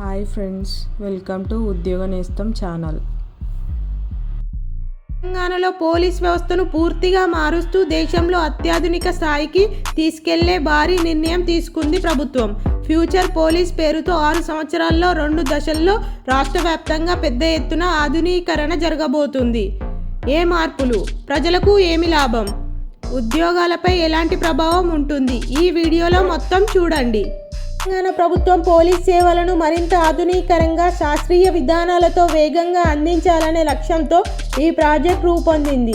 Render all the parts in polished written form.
Hi friends, welcome to ఉద్యోగ నేస్తం channel. తెలంగాణలో పోలీస్ వ్యవస్థను పూర్తిగా మారుస్తూ దేశంలో అత్యాధునిక స్థాయికి తీసుకెళ్లే భారీ నిర్ణయం తీసుకుంది ప్రభుత్వం. ఫ్యూచర్ పోలీస్ పేరుతో 6 సంవత్సరాల్లో 2 దశల్లో రాష్ట్ర వ్యాప్తంగా పెద్ద ఎత్తున ఆధునీకరణ జరగబోతుంది. ఏ మార్పులు? ప్రజలకు ఏమి లాభం? ఉద్యోగాలపై ఎలాంటి ప్రభావం ఉంటుంది? ఈ వీడియోలో మొత్తం చూడండి. తెలంగాణ ప్రభుత్వం పోలీస్ సేవలను మరింత ఆధునీకరంగా, శాస్త్రీయ విధానాలతో వేగంగా అందించాలనే లక్ష్యంతో ఈ ప్రాజెక్ట్ రూపొందింది.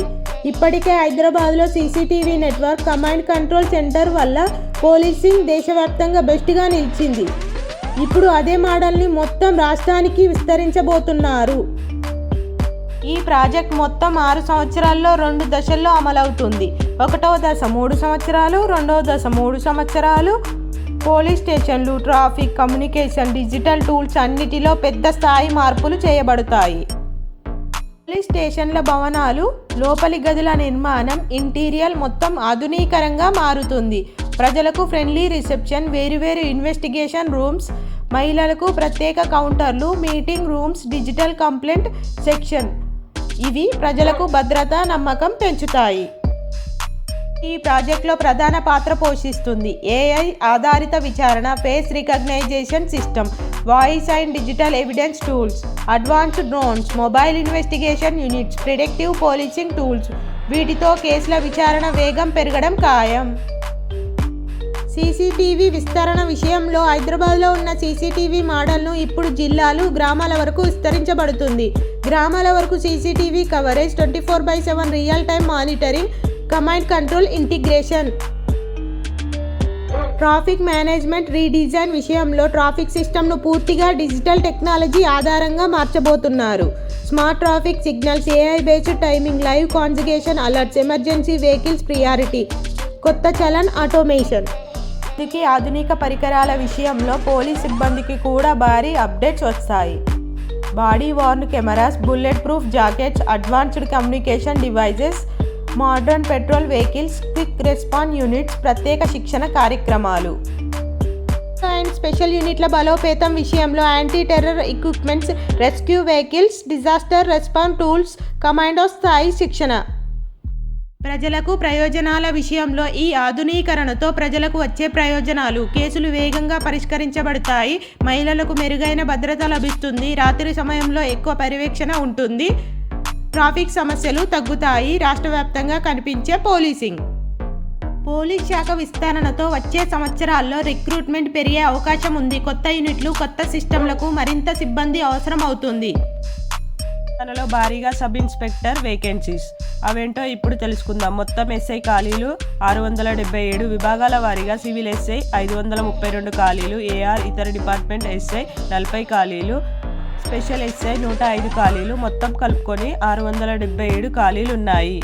ఇప్పటికే హైదరాబాద్లో CCTV network, command control centre వల్ల పోలీసింగ్ దేశవ్యాప్తంగా బెస్ట్గా నిలిచింది. ఇప్పుడు అదే మోడల్ని మొత్తం రాష్ట్రానికి విస్తరించబోతున్నారు. ఈ ప్రాజెక్ట్ మొత్తం 6 సంవత్సరాల్లో 2 దశల్లో అమలవుతుంది. 1వ దశ 3 సంవత్సరాలు, 2వ దశ 3 సంవత్సరాలు. పోలీస్ స్టేషన్లు, ట్రాఫిక్, కమ్యూనికేషన్, డిజిటల్ టూల్స్ అన్నిటిలో పెద్ద స్థాయి మార్పులు చేయబడతాయి. పోలీస్ స్టేషన్ల భవనాలు, లోపలి గదుల నిర్మాణం, ఇంటీరియర్ మొత్తం ఆధునీకరంగా మారుతుంది. ప్రజలకు ఫ్రెండ్లీ రిసెప్షన్, వేరువేరు ఇన్వెస్టిగేషన్ రూమ్స్, మహిళలకు ప్రత్యేక కౌంటర్లు, meeting rooms, digital complaint section ఇవి ప్రజలకు భద్రత, నమ్మకం పెంచుతాయి. ఈ ప్రాజెక్టులో ప్రధాన పాత్ర పోషిస్తుంది ఏఐ ఆధారిత విచారణ, face recognition system, voice and digital evidence tools, advanced drones, mobile investigation units, predictive policing tools. వీటితో కేసుల విచారణ వేగం పెరగడం ఖాయం. సీసీటీవీ విస్తరణ విషయంలో హైదరాబాద్లో ఉన్న సీసీటీవీ మోడల్ను ఇప్పుడు జిల్లాలు, గ్రామాల వరకు విస్తరించబడుతుంది. గ్రామాల వరకు CCTV coverage, 24/7 real time monitoring, command control integration. Traffic management redesign విషయంలో ట్రాఫిక్ సిస్టమ్ను పూర్తిగా డిజిటల్ టెక్నాలజీ ఆధారంగా మార్చబోతున్నారు. Smart traffic signals, AI based timing, live congestion alerts, emergency vehicles priority, కొత్త చలన్ ఆటోమేషన్. ఇందుకే ఆధునిక పరికరాల విషయంలో పోలీస్ సిబ్బందికి కూడా భారీ అప్డేట్స్ వస్తాయి. Body worn cameras, bulletproof jackets, advanced communication devices, modern patrol vehicles, quick response units, ప్రత్యేక శిక్షణ కార్యక్రమాలు. అండ్ స్పెషల్ యూనిట్ల బలోపేతం విషయంలో anti terror equipments, rescue vehicles, disaster response tools, commando స్థాయి శిక్షణ. ప్రజలకు ప్రయోజనాల విషయంలో ఈ ఆధునీకరణతో ప్రజలకు వచ్చే ప్రయోజనాలు: కేసులు వేగంగా పరిష్కరించబడతాయి, మహిళలకు మెరుగైన భద్రత లభిస్తుంది, రాత్రి సమయంలో ఎక్కువ పర్యవేక్షణ ఉంటుంది, ట్రాఫిక్ సమస్యలు తగ్గుతాయి, రాష్ట్ర వ్యాప్తంగా కనిపించే పోలీసింగ్. పోలీస్ శాఖ విస్తరణతో వచ్చే సంవత్సరాల్లో రిక్రూట్మెంట్ పెరిగే అవకాశం ఉంది. కొత్త యూనిట్లు, కొత్త సిస్టంలకు మరింత సిబ్బంది అవసరం అవుతుంది. తెలంగాణలో భారీగా సబ్ ఇన్స్పెక్టర్ వేకెన్సీస్ అవేంటో ఇప్పుడు తెలుసుకుందాం. మొత్తం ఎస్ఐ ఖాళీలు 677, విభాగాల వారీగా సివిల్ ఎస్ఐ 532 ఖాళీలు, ఏఆర్ ఇతర డిపార్ట్మెంట్ ఎస్ఐ 40 ఖాళీలు, స్పెషల్ ఎస్ఐ 105 ఖాళీలు, మొత్తం కలుపుకొని 677 ఖాళీలు ఉన్నాయి.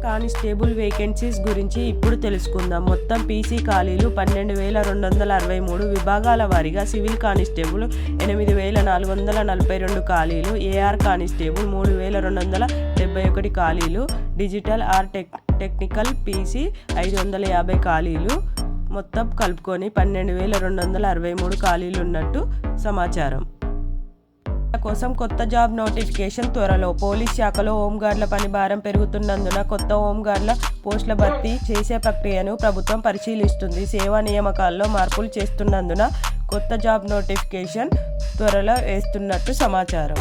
కానిస్టేబుల్ వేకెన్సీస్ గురించి ఇప్పుడు తెలుసుకుందాం. మొత్తం పీసీ ఖాళీలు 12,263, విభాగాల వారీగా సివిల్ కానిస్టేబుల్ 8,442 ఖాళీలు, ఏఆర్ కానిస్టేబుల్ 3,271 ఖాళీలు, డిజిటల్ ఆర్ టెక్నికల్ పీసీ 550 ఖాళీలు, మొత్తం కలుపుకొని 12,263 ఖాళీలు ఉన్నట్టు సమాచారం. కోసం కొత్త జాబ్ నోటిఫికేషన్ త్వరలో. పోలీస్ శాఖలో హోంగార్డుల పని భారం పెరుగుతున్నందున కొత్త హోంగార్డుల పోస్టుల భర్తీ చేసే ప్రక్రియను ప్రభుత్వం పరిశీలిస్తుంది. సేవా నియామకాల్లో మార్పులు చేస్తున్నందున కొత్త జాబ్ నోటిఫికేషన్ త్వరలో వేస్తున్నట్టు సమాచారం.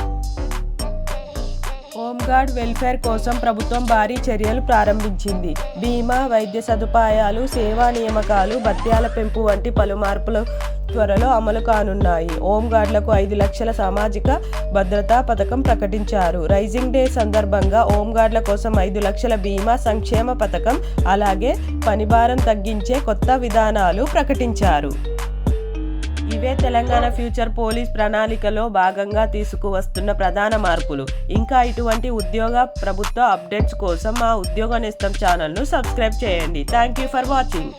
హోంగార్డ్ వెల్ఫేర్ కోసం ప్రభుత్వం భారీ చర్యలు ప్రారంభించింది. బీమా, వైద్య సదుపాయాలు, సేవా నియామకాలు, భత్యాల పెంపు వంటి పలు మార్పులు త్వరలో అమలు కానున్నాయి. హోంగార్డులకు 5 లక్షల సామాజిక భద్రతా పథకం ప్రకటించారు. రైజింగ్ డే సందర్భంగా హోంగార్డుల కోసం 5 లక్షల బీమా సంక్షేమ పథకం, అలాగే పనిభారం తగ్గించే కొత్త విధానాలు ప్రకటించారు. ఇవే తెలంగాణ ఫ్యూచర్ పోలీస్ ప్రణాళికలో భాగంగా తీసుకువస్తున్న ప్రధాన మార్పులు. ఇంకా ఇటువంటి ఉద్యోగ, ప్రభుత్వ అప్డేట్స్ కోసం మా ఉద్యోగ నేస్తం ఛానల్ను సబ్స్క్రైబ్ చేయండి. Thank you for watching.